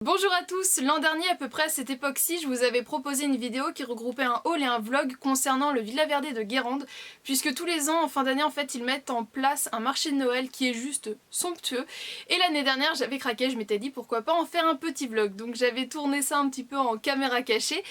Bonjour à tous, l'an dernier à peu près à cette époque-ci, je vous avais proposé une vidéo qui regroupait un haul et un vlog concernant le Villa Verde de Guérande, puisque tous les ans en fin d'année en fait ils mettent en place un marché de Noël qui est juste somptueux, et l'année dernière j'avais craqué, je m'étais dit pourquoi pas en faire un petit vlog, donc j'avais tourné ça un petit peu en caméra cachée,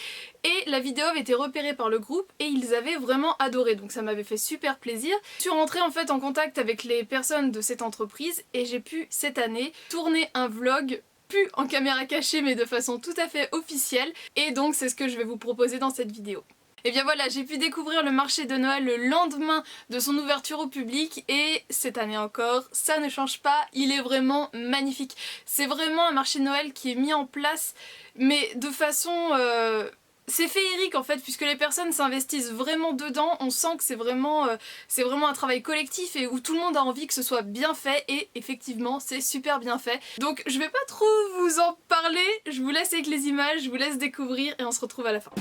et la vidéo avait été repérée par le groupe et ils avaient vraiment adoré, donc ça m'avait fait super plaisir. Je suis rentrée en fait en contact avec les personnes de cette entreprise et j'ai pu cette année tourner un vlog plus en caméra cachée mais de façon tout à fait officielle, et donc c'est ce que je vais vous proposer dans cette vidéo. Et bien voilà, j'ai pu découvrir le marché de Noël le lendemain de son ouverture au public et cette année encore, ça ne change pas, il est vraiment magnifique. C'est vraiment un marché de Noël qui est mis en place mais de façon... C'est féerique en fait, puisque les personnes s'investissent vraiment dedans, on sent que c'est vraiment un travail collectif et où tout le monde a envie que ce soit bien fait, et effectivement c'est super bien fait. Donc je vais pas trop vous en parler, je vous laisse avec les images, je vous laisse découvrir et on se retrouve à la fin.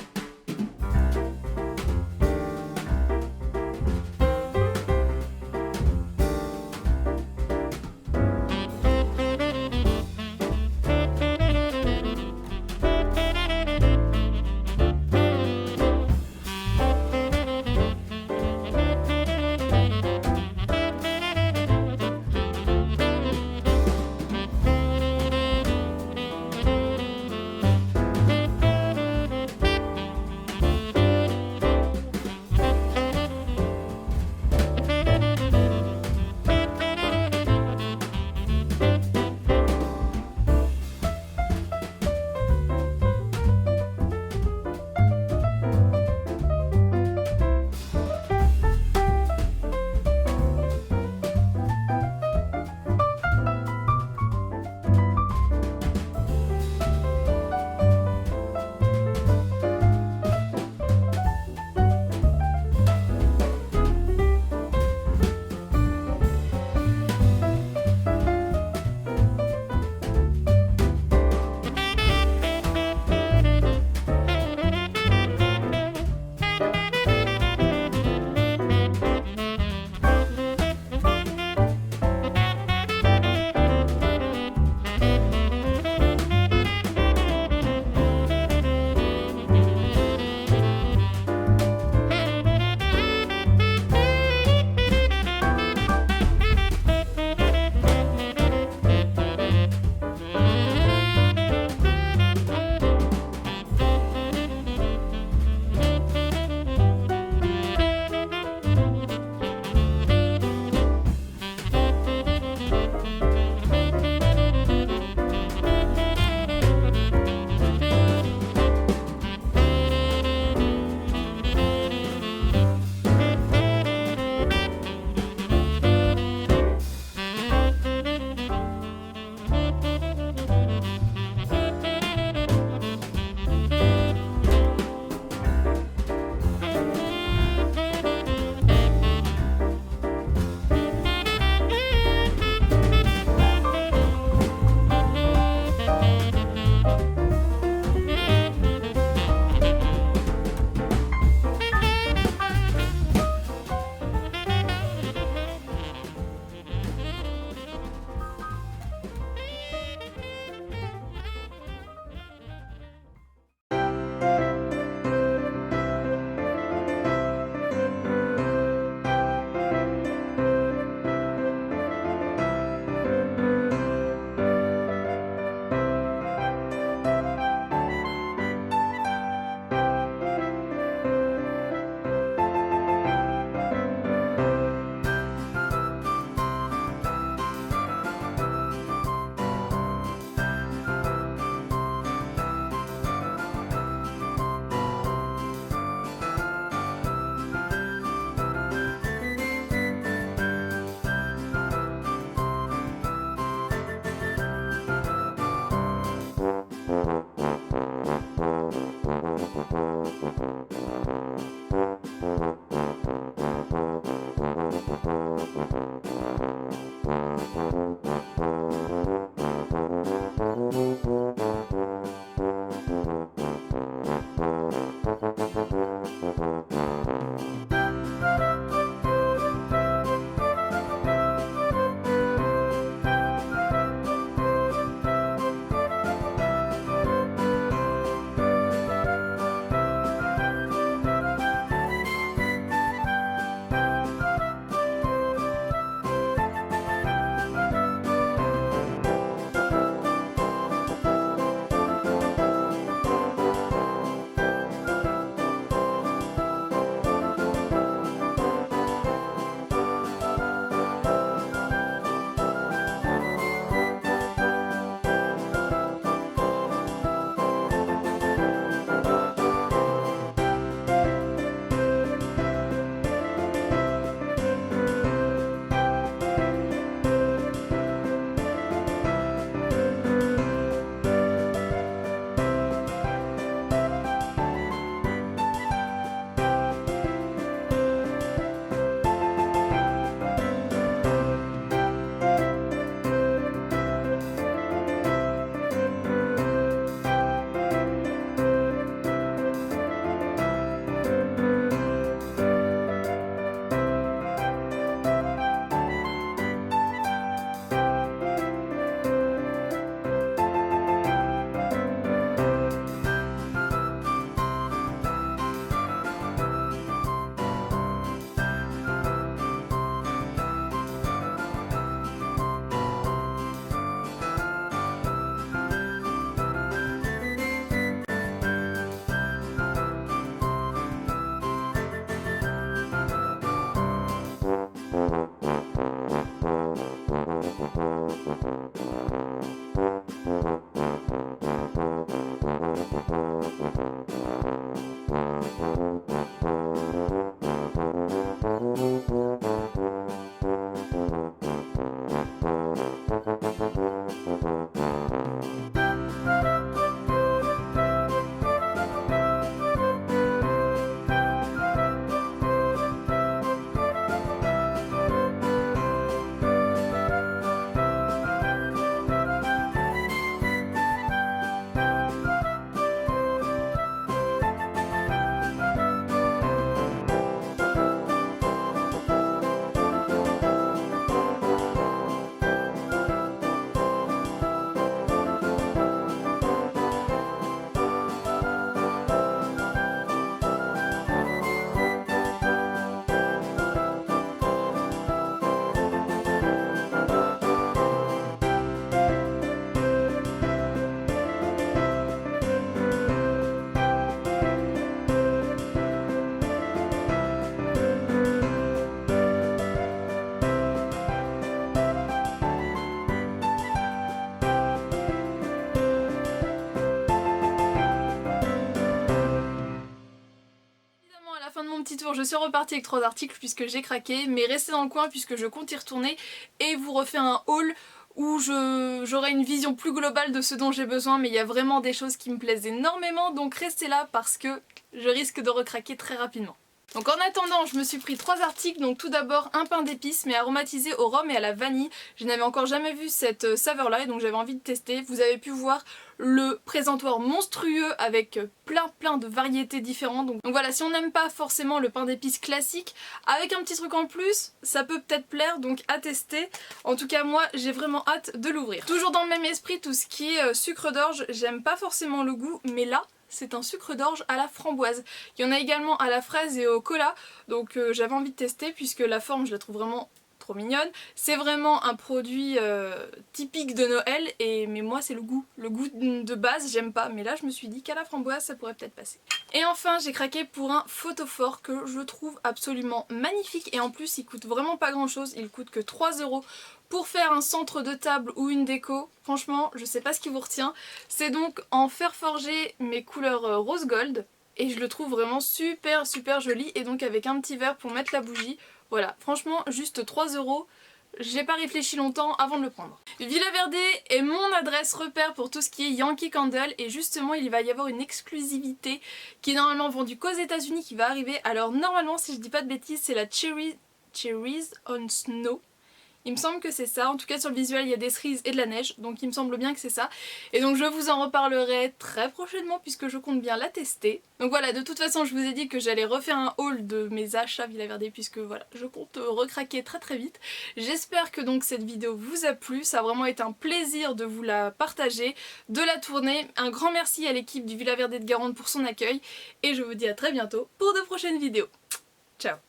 petit tour, je suis repartie avec 3 articles puisque j'ai craqué, mais restez dans le coin puisque je compte y retourner et vous refais un haul où j'aurai une vision plus globale de ce dont j'ai besoin, mais il y a vraiment des choses qui me plaisent énormément, donc restez là parce que je risque de recraquer très rapidement. Donc en attendant, je me suis pris 3 articles, donc tout d'abord un pain d'épices mais aromatisé au rhum et à la vanille. Je n'avais encore jamais vu cette saveur là et donc j'avais envie de tester. Vous avez pu voir le présentoir monstrueux avec plein de variétés différentes. Donc voilà, si on n'aime pas forcément le pain d'épices classique, avec un petit truc en plus, ça peut peut-être plaire, donc à tester. En tout cas moi j'ai vraiment hâte de l'ouvrir. Toujours dans le même esprit, tout ce qui est sucre d'orge, j'aime pas forcément le goût, mais là c'est un sucre d'orge à la framboise. Il y en a également à la fraise et au cola, donc j'avais envie de tester puisque la forme je la trouve vraiment trop mignonne. C'est vraiment un produit typique de Noël, mais moi c'est le goût. Le goût de base j'aime pas, mais là je me suis dit qu'à la framboise ça pourrait peut-être passer. Et enfin j'ai craqué pour un photophore que je trouve absolument magnifique et en plus il coûte vraiment pas grand chose, il coûte que 3 € pour faire un centre de table ou une déco. Franchement je sais pas ce qui vous retient. C'est donc en fer forgé mais couleur rose gold et je le trouve vraiment super joli et donc avec un petit verre pour mettre la bougie. Voilà, franchement juste 3 €. J'ai pas réfléchi longtemps avant de le prendre. Villa Verde est mon adresse repère pour tout ce qui est Yankee Candle et justement il va y avoir une exclusivité qui est normalement vendue qu'aux États-Unis qui va arriver. Alors normalement si je dis pas de bêtises c'est la Cherries on Snow. Il me semble que c'est ça, en tout cas sur le visuel il y a des cerises et de la neige, donc il me semble bien que c'est ça. Et donc je vous en reparlerai très prochainement puisque je compte bien la tester. Donc voilà, de toute façon je vous ai dit que j'allais refaire un haul de mes achats Villa Verde puisque voilà, je compte recraquer très vite. J'espère que donc cette vidéo vous a plu, ça a vraiment été un plaisir de vous la partager, de la tourner. Un grand merci à l'équipe du Villa Verde de Guérande pour son accueil et je vous dis à très bientôt pour de prochaines vidéos. Ciao!